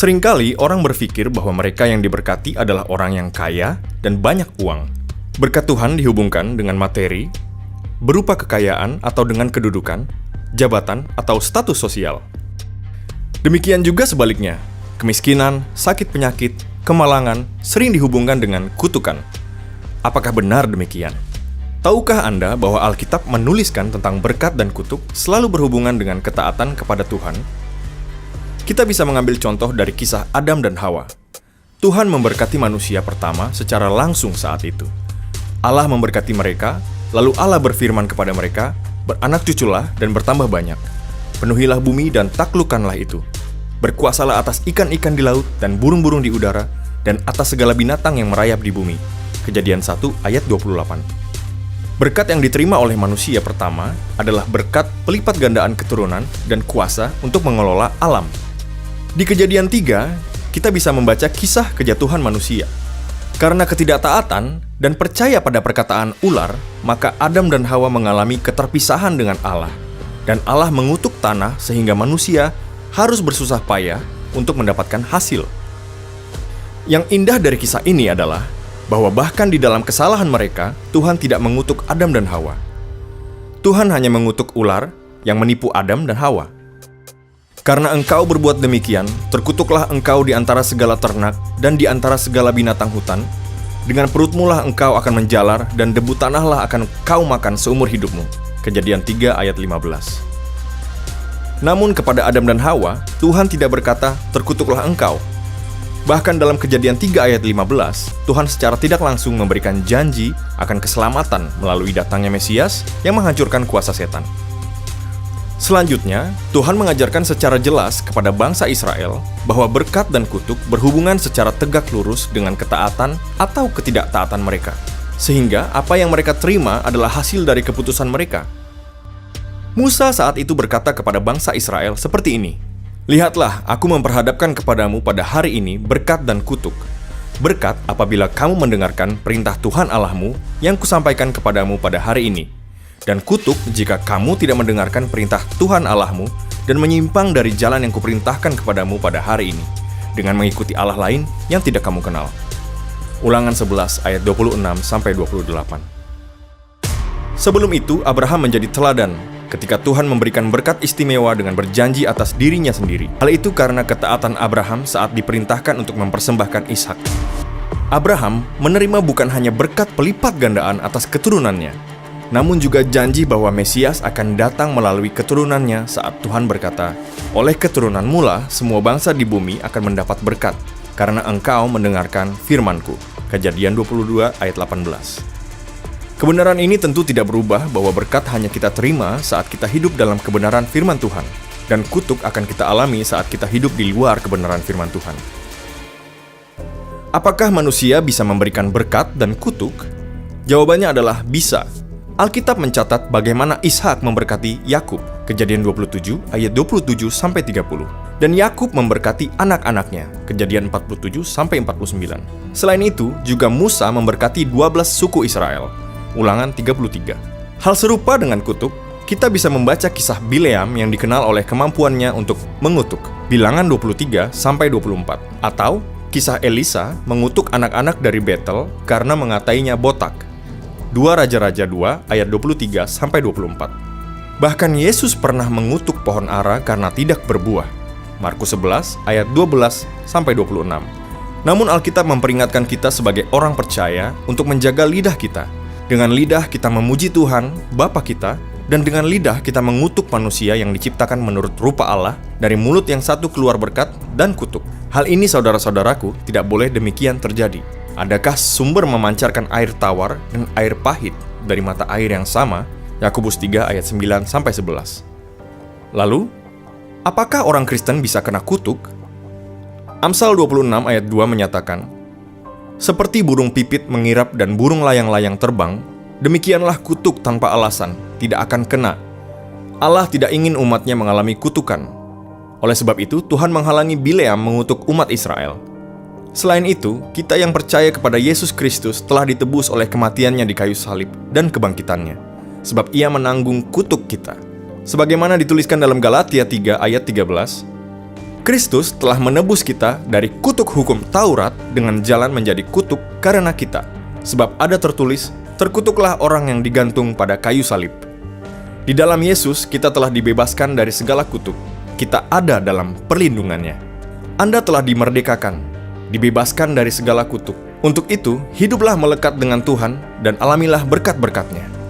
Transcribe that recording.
Seringkali orang berpikir bahwa mereka yang diberkati adalah orang yang kaya dan banyak uang. Berkat Tuhan dihubungkan dengan materi, berupa kekayaan atau dengan kedudukan, jabatan atau status sosial. Demikian juga sebaliknya, kemiskinan, sakit penyakit, kemalangan sering dihubungkan dengan kutukan. Apakah benar demikian? Tahukah Anda bahwa Alkitab menuliskan tentang berkat dan kutuk selalu berhubungan dengan ketaatan kepada Tuhan? Kita bisa mengambil contoh dari kisah Adam dan Hawa. Tuhan memberkati manusia pertama secara langsung saat itu. Allah memberkati mereka, lalu Allah berfirman kepada mereka, "Beranak cuculah dan bertambah banyak. Penuhilah bumi dan taklukkanlah itu. Berkuasalah atas ikan-ikan di laut dan burung-burung di udara, dan atas segala binatang yang merayap di bumi." Kejadian 1 ayat 28. Berkat yang diterima oleh manusia pertama adalah berkat pelipat gandaan keturunan dan kuasa untuk mengelola alam. Di Kejadian 3, kita bisa membaca kisah kejatuhan manusia. Karena ketidaktaatan dan percaya pada perkataan ular, maka Adam dan Hawa mengalami keterpisahan dengan Allah. Dan Allah mengutuk tanah sehingga manusia harus bersusah payah untuk mendapatkan hasil. Yang indah dari kisah ini adalah bahwa bahkan di dalam kesalahan mereka, Tuhan tidak mengutuk Adam dan Hawa. Tuhan hanya mengutuk ular yang menipu Adam dan Hawa. Karena engkau berbuat demikian, terkutuklah engkau di antara segala ternak dan di antara segala binatang hutan. Dengan perutmu lah engkau akan menjalar, dan debu tanahlah akan kau makan seumur hidupmu. Kejadian 3 ayat 15. Namun kepada Adam dan Hawa, Tuhan tidak berkata, terkutuklah engkau. Bahkan dalam Kejadian 3 ayat 15, Tuhan secara tidak langsung memberikan janji akan keselamatan melalui datangnya Mesias yang menghancurkan kuasa setan. Selanjutnya, Tuhan mengajarkan secara jelas kepada bangsa Israel bahwa berkat dan kutuk berhubungan secara tegak lurus dengan ketaatan atau ketidaktaatan mereka. Sehingga apa yang mereka terima adalah hasil dari keputusan mereka. Musa saat itu berkata kepada bangsa Israel seperti ini, "Lihatlah, aku memperhadapkan kepadamu pada hari ini berkat dan kutuk. Berkat apabila kamu mendengarkan perintah Tuhan Allahmu yang kusampaikan kepadamu pada hari ini. Dan kutuk jika kamu tidak mendengarkan perintah Tuhan Allahmu dan menyimpang dari jalan yang kuperintahkan kepadamu pada hari ini, dengan mengikuti Allah lain yang tidak kamu kenal." Ulangan 11 ayat 26-28. Sebelum itu, Abraham menjadi teladan ketika Tuhan memberikan berkat istimewa dengan berjanji atas dirinya sendiri. Hal itu karena ketaatan Abraham saat diperintahkan untuk mempersembahkan Ishak. Abraham menerima bukan hanya berkat pelipat gandaan atas keturunannya, namun juga janji bahwa Mesias akan datang melalui keturunannya saat Tuhan berkata, "Oleh keturunanmu lah semua bangsa di bumi akan mendapat berkat, karena engkau mendengarkan firman-Ku." Kejadian 22 ayat 18. Kebenaran ini tentu tidak berubah bahwa berkat hanya kita terima saat kita hidup dalam kebenaran firman Tuhan, dan kutuk akan kita alami saat kita hidup di luar kebenaran firman Tuhan. Apakah manusia bisa memberikan berkat dan kutuk? Jawabannya adalah bisa. Alkitab mencatat bagaimana Ishak memberkati Yakub, Kejadian 27 ayat 27-30, dan Yakub memberkati anak-anaknya, Kejadian 47-49. Selain itu, juga Musa memberkati 12 suku Israel, Ulangan 33. Hal serupa dengan kutuk, kita bisa membaca kisah Bileam yang dikenal oleh kemampuannya untuk mengutuk, Bilangan 23-24, atau kisah Elisa mengutuk anak-anak dari Betel karena mengatainya botak, 2 Raja-Raja 2 ayat 23-24. Bahkan Yesus pernah mengutuk pohon ara karena tidak berbuah, Markus 11 ayat 12-26. Namun Alkitab memperingatkan kita sebagai orang percaya untuk menjaga lidah kita. Dengan lidah kita memuji Tuhan, Bapa kita, dan dengan lidah kita mengutuk manusia yang diciptakan menurut rupa Allah. Dari mulut yang satu keluar berkat dan kutuk. Hal ini saudara-saudaraku tidak boleh demikian terjadi. Adakah sumber memancarkan air tawar dan air pahit dari mata air yang sama? Yakobus 3 ayat 9-11. Lalu, apakah orang Kristen bisa kena kutuk? Amsal 26 ayat 2 menyatakan, "Seperti burung pipit mengirap dan burung layang-layang terbang, demikianlah kutuk tanpa alasan tidak akan kena. Allah tidak ingin umatnya mengalami kutukan. Oleh sebab itu, Tuhan menghalangi Bileam mengutuk umat Israel. Selain itu, kita yang percaya kepada Yesus Kristus telah ditebus oleh kematiannya di kayu salib dan kebangkitannya, sebab ia menanggung kutuk kita. Sebagaimana dituliskan dalam Galatia 3 ayat 13, Kristus telah menebus kita dari kutuk hukum Taurat dengan jalan menjadi kutuk karena kita. Sebab ada tertulis, terkutuklah orang yang digantung pada kayu salib. Di dalam Yesus kita telah dibebaskan dari segala kutuk. Kita ada dalam perlindungannya. Anda telah dimerdekakan, dibebaskan dari segala kutuk. Untuk itu, hiduplah melekat dengan Tuhan dan alamilah berkat-berkat-Nya.